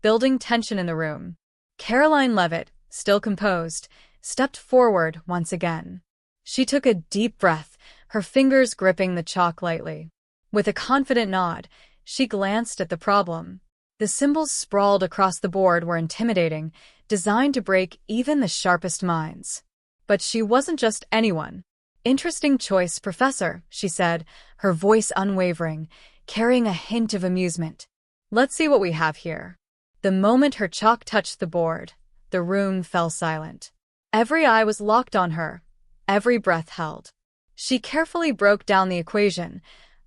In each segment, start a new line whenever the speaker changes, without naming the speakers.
building tension in the room. Karoline Leavitt, still composed, stepped forward once again. She took a deep breath, her fingers gripping the chalk lightly. With a confident nod, she glanced at the problem. The symbols sprawled across the board were intimidating, designed to break even the sharpest minds. But she wasn't just anyone. "Interesting choice, Professor," she said, her voice unwavering, carrying a hint of amusement. "Let's see what we have here." The moment her chalk touched the board, the room fell silent. Every eye was locked on her, every breath held. She carefully broke down the equation,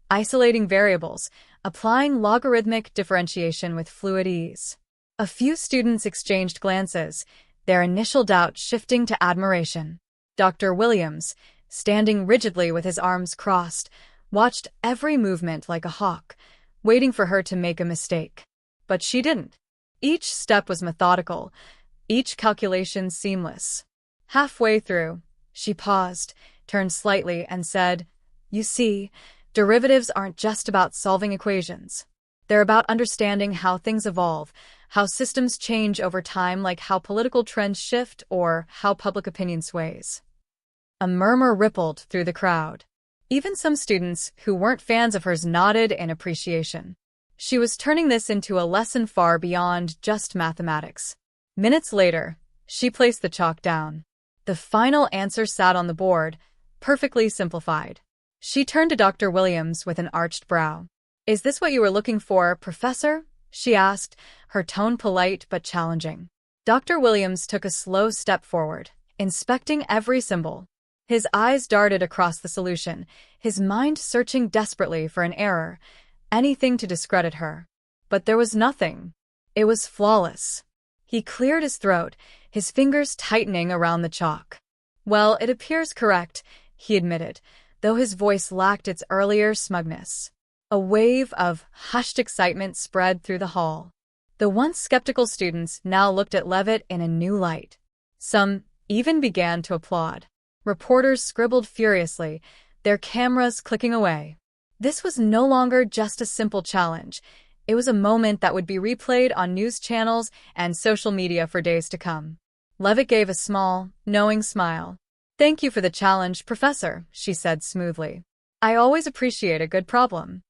isolating variables, applying logarithmic differentiation with fluid ease. A few students exchanged glances, their initial doubt shifting to admiration. Dr. Williams, standing rigidly with his arms crossed, watched every movement like a hawk, waiting for her to make a mistake. But she didn't. Each step was methodical, each calculation seamless. Halfway through, she paused, turned slightly, and said, "You see, derivatives aren't just about solving equations. They're about understanding how things evolve, how systems change over time, like how political trends shift or how public opinion sways." A murmur rippled through the crowd. Even some students who weren't fans of hers nodded in appreciation. She was turning this into a lesson far beyond just mathematics. Minutes later, she placed the chalk down. The final answer sat on the board, perfectly simplified. She turned to Dr. Williams with an arched brow. "Is this what you were looking for, Professor?" she asked, her tone polite but challenging. Dr. Williams took a slow step forward, inspecting every symbol. His eyes darted across the solution, his mind searching desperately for an error, anything to discredit her. But there was nothing. It was flawless. He cleared his throat, his fingers tightening around the chalk. "Well, it appears correct," he admitted, though his voice lacked its earlier smugness. A wave of hushed excitement spread through the hall. The once skeptical students now looked at Leavitt in a new light. Some even began to applaud. Reporters scribbled furiously, their cameras clicking away. This was no longer just a simple challenge. It was a moment that would be replayed on news channels and social media for days to come. Leavitt gave a small, knowing smile. "Thank you for the challenge, Professor," she said smoothly. "I always appreciate a good problem."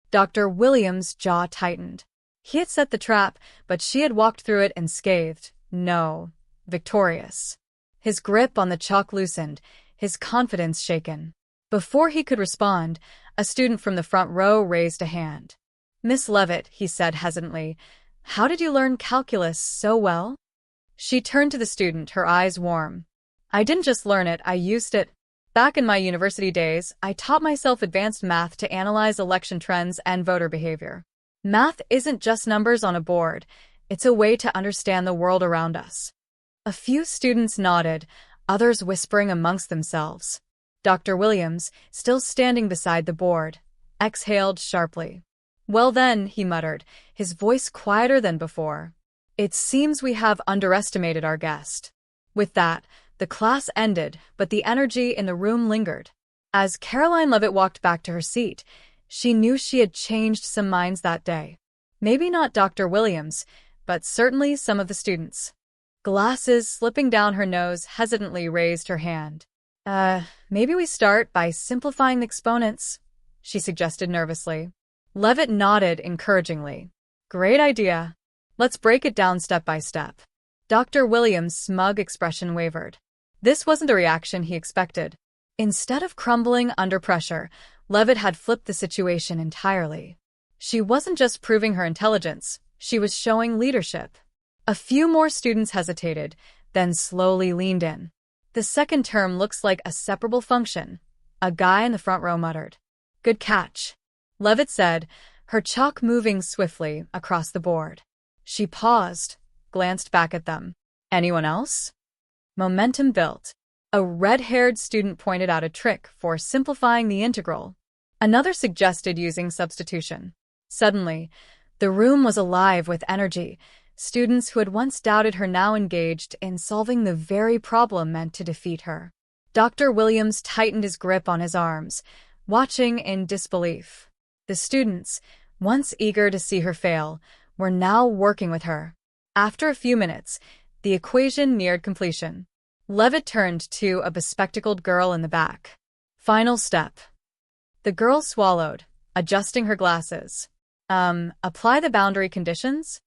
Dr. Williams' jaw tightened. He had set the trap, but she had walked through it unscathed. No, victorious. His grip on the chalk loosened, his confidence shaken. Before he could respond, a student from the front row raised a hand. "Miss Leavitt," he said hesitantly, "how did you learn calculus so well?" She turned to the student, her eyes warm. "I didn't just learn it, I used it. Back in my university days, I taught myself advanced math to analyze election trends and voter behavior. Math isn't just numbers on a board, it's a way to understand the world around us." A few students nodded, others whispering amongst themselves. Dr. Williams, still standing beside the board, exhaled sharply. "Well then," he muttered, his voice quieter than before, "it seems we have underestimated our guest." With that, the class ended, but the energy in the room lingered. As Karoline Leavitt walked back to her seat, she knew she had changed some minds that day. Maybe not Dr. Williams, but certainly some of the students. Glasses slipping down her nose, hesitantly raised her hand. Maybe we start by simplifying the exponents," she suggested nervously. Leavitt nodded encouragingly. "Great idea. Let's break it down step by step." Dr. Williams' smug expression wavered. This wasn't the reaction he expected. Instead of crumbling under pressure, Leavitt had flipped the situation entirely. She wasn't just proving her intelligence, she was showing leadership. A few more students hesitated, then slowly leaned in. "The second term looks like a separable function," a guy in the front row muttered. "Good catch," Leavitt said, her chalk moving swiftly across the board. She paused, glanced back at them. "Anyone else?" Momentum built. A red-haired student pointed out a trick for simplifying the integral. Another suggested using substitution. Suddenly, the room was alive with energy. Students who had once doubted her now engaged in solving the very problem meant to defeat her. Dr. Williams tightened his grip on his arms, watching in disbelief. The students, once eager to see her fail, were now working with her. After a few minutes, the equation neared completion. Leavitt turned to a bespectacled girl in the back. Final step. The girl swallowed, adjusting her glasses. Apply the boundary conditions?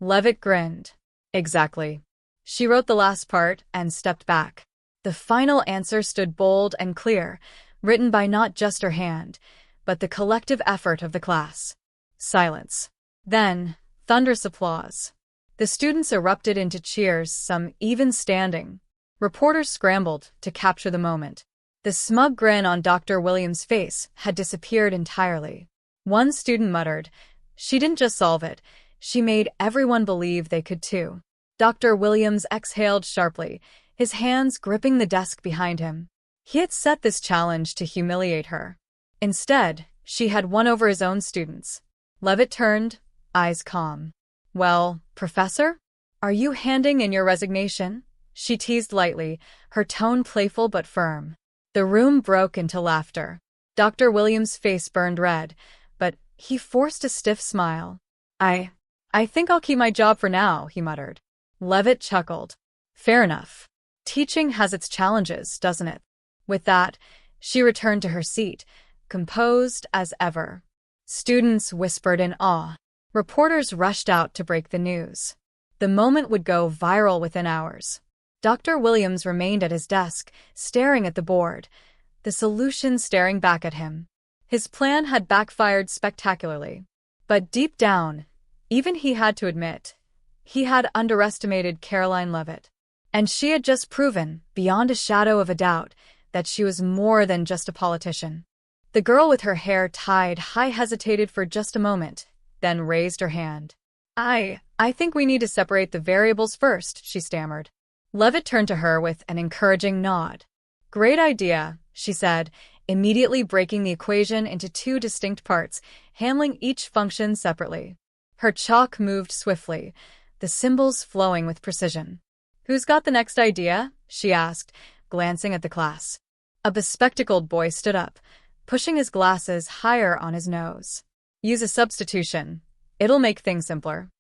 Leavitt grinned. Exactly. She wrote the last part and stepped back. The final answer stood bold and clear, written by not just her hand, but the collective effort of the class. Silence. Then, thunderous applause. The students erupted into cheers, some even standing. Reporters scrambled to capture the moment. The smug grin on Dr. Williams' face had disappeared entirely. One student muttered, "She didn't just solve it, she made everyone believe they could too." Dr. Williams exhaled sharply, his hands gripping the desk behind him. He had set this challenge to humiliate her. Instead, she had won over his own students. Leavitt turned, eyes calm. "Well, Professor? Are you handing in your resignation?" She teased lightly, her tone playful but firm. The room broke into laughter. Dr. Williams' face burned red, but he forced a stiff smile. I think I'll keep my job for now," he muttered. Leavitt chuckled. "Fair enough. Teaching has its challenges, doesn't it?" With that, she returned to her seat, composed as ever. Students whispered in awe. Reporters rushed out to break the news. The moment would go viral within hours. Dr. Williams remained at his desk, staring at the board, the solution staring back at him. His plan had backfired spectacularly. But deep down, even he had to admit, he had underestimated Karoline Leavitt. And she had just proven, beyond a shadow of a doubt, that she was more than just a politician. The girl with her hair tied high hesitated for just a moment, then raised her hand. I think we need to separate the variables first," she stammered. Leavitt turned to her with an encouraging nod. "Great idea," she said, immediately breaking the equation into two distinct parts, handling each function separately. Her chalk moved swiftly, the symbols flowing with precision. "Who's got the next idea?" she asked, glancing at the class. A bespectacled boy stood up, pushing his glasses higher on his nose. "Use a substitution. It'll make things simpler."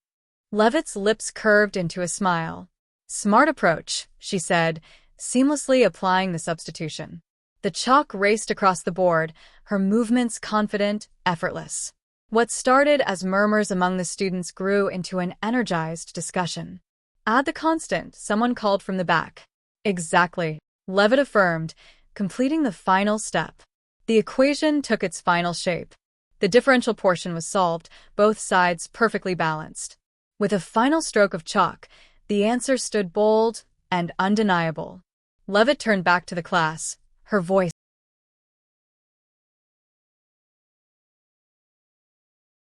Leavitt's lips curved into a smile. "Smart approach," she said, seamlessly applying the substitution. The chalk raced across the board, her movements confident, effortless. What started as murmurs among the students grew into an energized discussion. "Add the constant," someone called from the back. "Exactly," Leavitt affirmed, completing the final step. The equation took its final shape. The differential portion was solved, both sides perfectly balanced. With a final stroke of chalk, the answer stood bold and undeniable. Leavitt turned back to the class, her voice